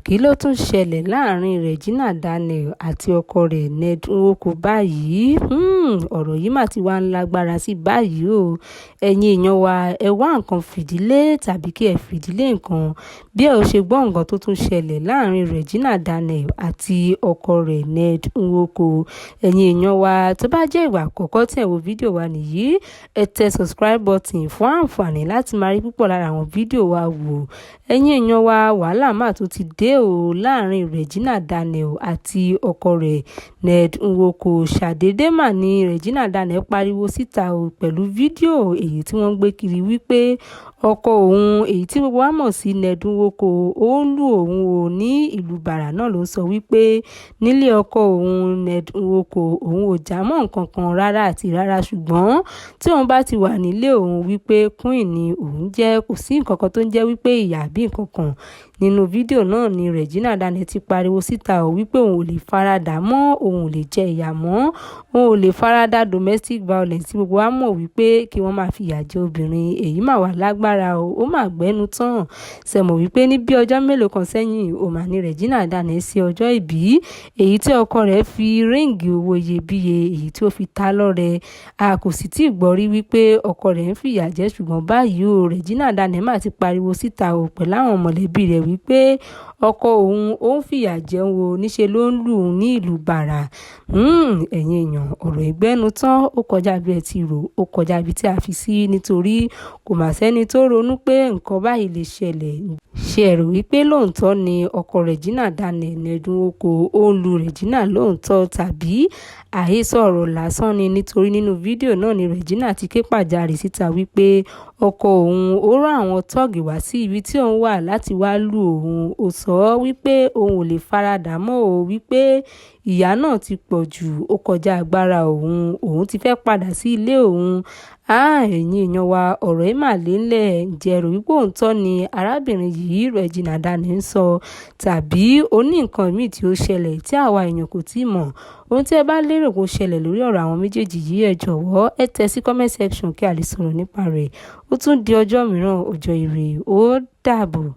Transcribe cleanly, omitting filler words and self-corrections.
Kí ló tún ṣẹlẹ̀ láàrin Regina Daniel àti ọkọ rẹ̀ Ned Nwoko báyìí? Ọ̀rọ̀ yìí mà ti wá ń lágbára sí báyìí o. Ẹ̀yin èèyàn wa, ẹ wá nǹkan fìdílé tàbí kí ẹ fìdílé nǹkan. Bí ẹ ò ṣe gbọ́ nǹkan tó tún ṣẹlẹ̀ láàrin Regina Daniel àti ọkọ rẹ̀ Ned Nwoko. Ẹ̀yin èèyàn wa, tó bá jẹ́ ìgbà àkọ́kọ́ tí ẹ wo fídíò wa nìyí, ẹ tẹ subscribe button fún àǹfààní láti máa rí púpọ̀ lára àwọn fídíò wa wò. Ẹ̀yin èèyàn wa, wàhálà máa tún ti dé o láàrin Regina Daniel àti ọkọ rẹ̀ Ned Nwoko. Ṣàdédé mà ní Regina Daniel pariwo síta o pẹ̀lú fídíò èyí tí wọ́n gbé kiri wípé ọkọ òun, èyí tí gbogbo wa mọ̀ sí Ned Nwoko, ó ń lù òun o ní ìlú Bàrà náà ló sọ wípé nílé ọkọ òun Ned Nwoko òun ò já mọ́ nǹkan kan rárá àti rárá, ṣùgbọ́n tí òun bá ti wà nílé òun wípé queen ni òun jẹ́, kò sí nǹkan kan tó ń jẹ́ wípé ìyá àbí nǹkan kan. Nínú fídíò náà ni Regina Daniel ti pariwo síta o wípé òun ò lè faradà mọ́, òun ò lè jẹ ìyà mọ́, òun ò lè faradà domestic violence tí gbogbo wa mọ̀ wípé kí wọ́n máa fi ìyà jẹ obìnrin. Èyí mà wà lágbára o, ó mà gbẹ́nu tán. Ṣé mọ̀ wípé ní bí ọjọ́ mélòó kan sẹ́yìn, ó mà ní Regina Daniel sí ọjọ́ ìbí, èyí tí ọkọ rẹ̀ fi ríǹgì owó iyebíye èyí tí ó fi ta lọ́rẹ. A kò sì tí ì gbọ́ rí wípé ọkọ rẹ̀ ń fi ìyà jẹ, ṣùgbọ́n báyìí o Regina Daniel mà ti pariwo síta o pẹ̀lú àwọn mọ̀lẹ́bí rẹ̀ wípé ọkọ òun ó ń fìyà jẹun o, níṣe ló ń lù ú ní ìlú Bàrà. Ẹ̀yin èèyàn, ọ̀rọ̀ ìgbẹ́nu tán, ó kọjá bí ẹ ti rò, ó kọjá ibi tí a fi sí, nítorí kò mà sẹ́ni tó ronú pé nǹkan báyìí lè ṣẹlẹ̀. Ṣé ẹ rò wípé lóòótọ́ ni ọkọ Regina Daniel Ned Nwoko ó ń lu Regina lóòótọ́, tàbí àhesọ ọ̀rọ̀ lásán ni? Nítorí nínú fídíò náà ni Regina ti ké pàjáre síta wípé ọkọ òun ó rán àwọn tọ́ọ̀gì wá sí ibi tí òun wà láti wá lù òun. Ó sọ wípé òun ò lè faradà mọ́ o, wípé ìyà náà ti pọ̀ jù, ó kọjá agbára òun ti fẹ́ padà sí ilé òun. Ẹ̀yin èèyàn wa, ọ̀rọ̀ yìí mà lélẹ̀. Ǹjẹ́ rò wípé òótọ́ ni arábìnrin yìí Regina Daniel ń sọ, tàbí ó ní nǹkan míì tí ó ṣẹlẹ̀ tí àwa èèyàn kò tíì mọ̀? Ohun tí ẹ bá lérò kó ṣẹlẹ̀ lórí ọ̀rọ̀ àwọn méjèèjì yìí, ẹ jọ̀wọ́ ẹ tẹ sí comment section kí a lè sọ̀rọ̀ nípa rẹ̀. Ó tún di ọjọ́ mìíràn, ọjọ́ ire, ó dàbọ̀.